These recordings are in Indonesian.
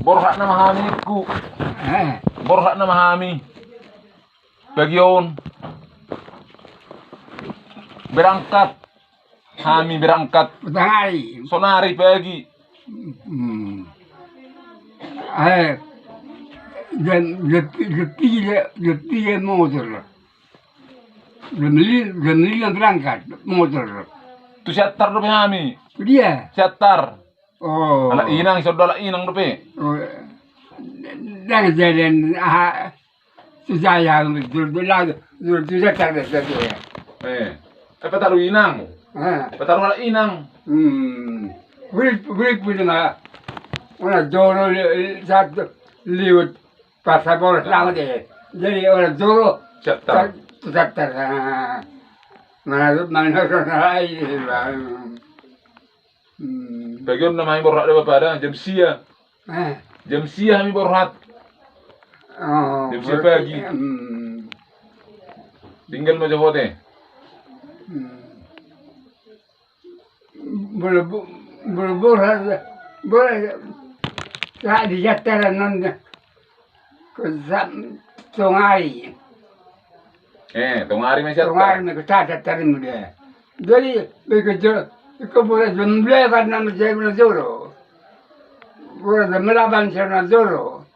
Borhak na mahami ku. Borhak na mahami. Bagyon. Berangkat. Hami berangkat. Matahari. Sonari pagi. Getiga motor. Gemili yang berangkat motor. Tu siatar dope hami. Dia. Siatar. Oh. Ala inang saudara inang dope. Dan jalan saya dulu siatar dah. Apa taruh inang? Apa taruh ala inang? Boleh punya orang doro satu liut pasapor selama deh. Jadi orang doro Siatar. siatar. Mana orang lain. Bagyon na mahi borhat dope pada jam sia. Jam sia hami borhat. Jam sia pagi. Tinggal macam bote. Boleh tak dijatuhkan non ke sungai. Tungari masih Sungai siatar. mereka tak jatuhkan dia. Jadi begitu boleh jumlah karena macam mana joro. Boleh melaban sana joro.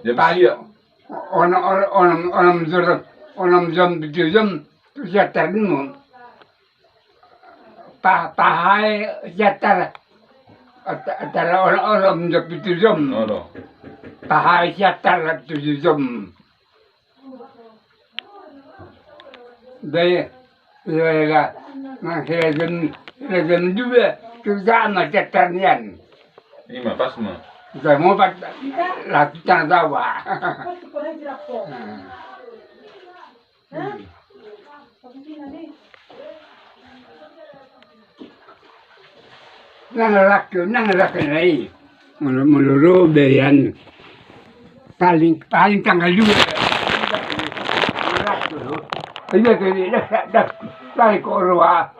Jam sia. Orang joro, orang jam tujuh jam tu jatuhkan mu. Pahai jatuh. Antara orang jam tujuh jam. Olo. Pahai jatuh 7 jam. Dia masih jam 2 kita macam tanian. Ima pas mah. Kita mau buat latihan tawa. Nang laki lagi, meluru berian paling tanggal 2. Iya kali dah tarik korwa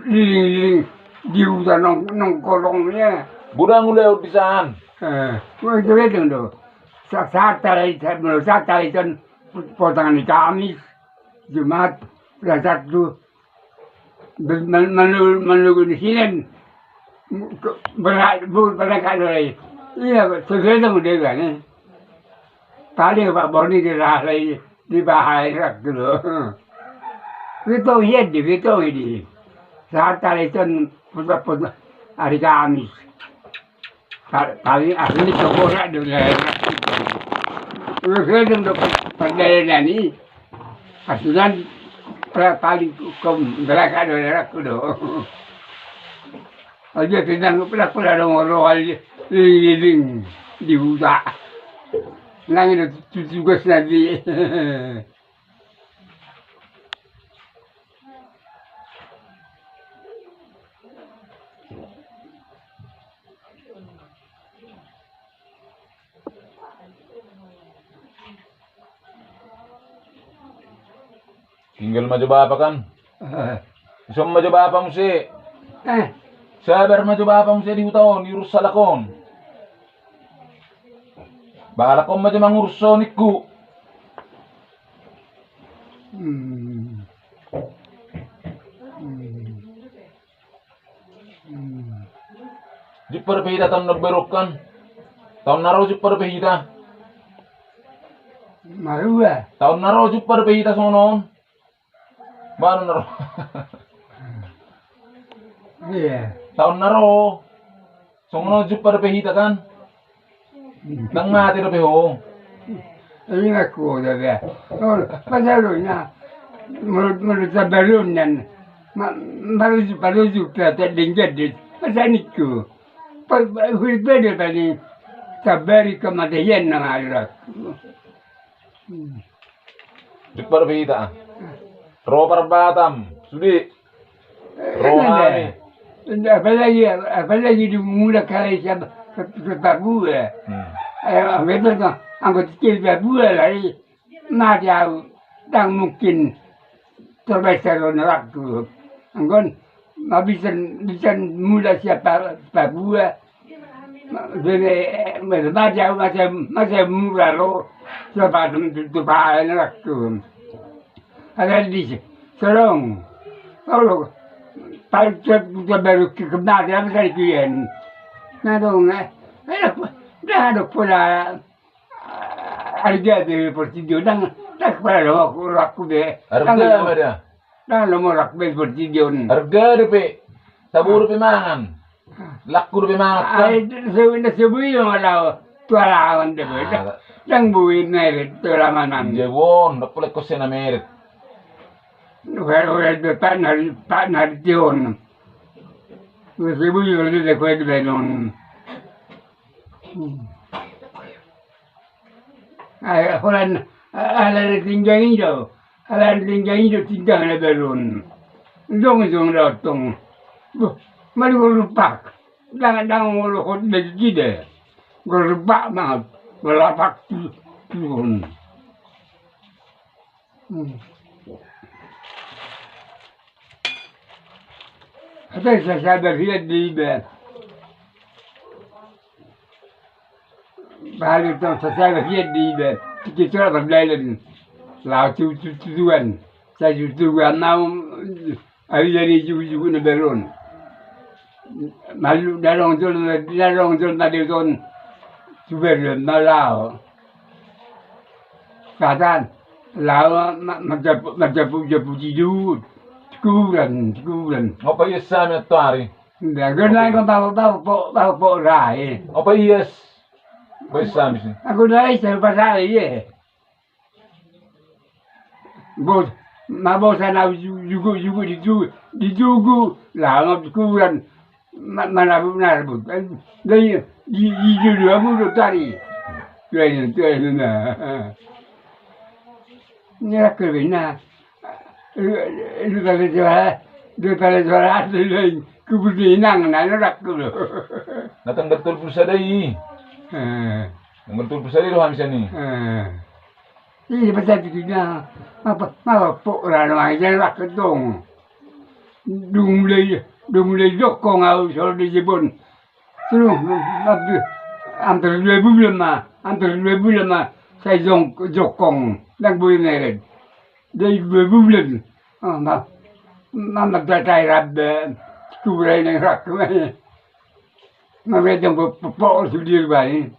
liling di hutan nong kolongnya. Budang udah pisan. Wah itu tu. Saat tarik kan potongan Kamis, Jumat, Sabtu. Menunggu di sini berangkat dari. Iya, sesuatu mudah kan. Paling Pak Boni lagi di bahaya dulu. Itu ini. Saat tarik kan putar hari Kamis. Paling asli coba dulu. Sesuatu untuk perjalanan ini. Aslinya paling berangkat dari dulu. Aja kita pula orang liling di hutan. Nang itu juga nanti. Tinggal maju bapak kan? Isong maju bapak mo si. Sabar maju bapak mo si di hutan, di rusalakon. Bahala ko maju mangurso niku. Di perbeda tahun nagberokan. Tahun naro di perbeda. Marua. Tahun naro di perbeda sonon. Baru naro. Iya. Tahun naro. Sono di perbeda kan. Nang mati na peho. Ini aku dah dia. Oh, pasalnya menurut balon dan baru juga tak dengar pasal niku. Berbeda tadi. Sabari kematian nama Allah. Di perbeda. Ro perbatam. Sudi. Ro hani. Apalagi di mula kali siapa babu ya. Betul kan? Anggota kecil babu lagi. Mati aku tak mungkin terbesar waktu. Anggon bisa mula siapa gua. Jadi masih murah lo. Sebab itu pakai nak. Ada di serong. Kalau kita baru kemana dia mesti kian. Nah dong, dah ada pula harga di pertidio dan tak pada aku deh. Harga apa dia? Dah nomor aku di pertidio. Harga rupi. Tabu rupi mangan. Laku rupi mangan. Sebuah yang ada tualangan deh. Yang buin merit tualangan. Jewon, tak boleh kosen merit. Udah tak nari tion. Sebuah yang ada kue di dalam. Orang ada tinggal hijau, ada tinggal hijau tinggal ada belum. Dong datang. Mari lupak. Jangan ngolok lagi deh. Gerbak mah, gelapak turun. Apa saya sadar dia di bawah. Bahaya tu saya dia di bawah. Kita orang lain, lau tuan. Saya tuan now hari ini juga berun. Malu darong tu tadi tu super malau. Katan lau macam puji dulu. Kuran. Apa iya sami atari? Dah kena kau tahu rai. Apa iya? Apa iya sami sih? Aku rai saya pasal ye. Bos, mabos sana juga dijugu lah ngap kuran mana benar bu. Dari di aku tu tadi. Tuan na. Ni aku bina. Lu kalau juara lain kebudinan nak dulu. Natang betul pulsa dai. Yang betul pulsa dai rohan sini. Ini pasal begini. Apa orang orang yang nak ketong. Dumulai jokong au soal di Jepun. Terus antara dua bulan saya jokong dan boleh neret. Dari 2 bulan. Mama datai rabbe. Kurai yang rak. Mama yang popok sudir balik.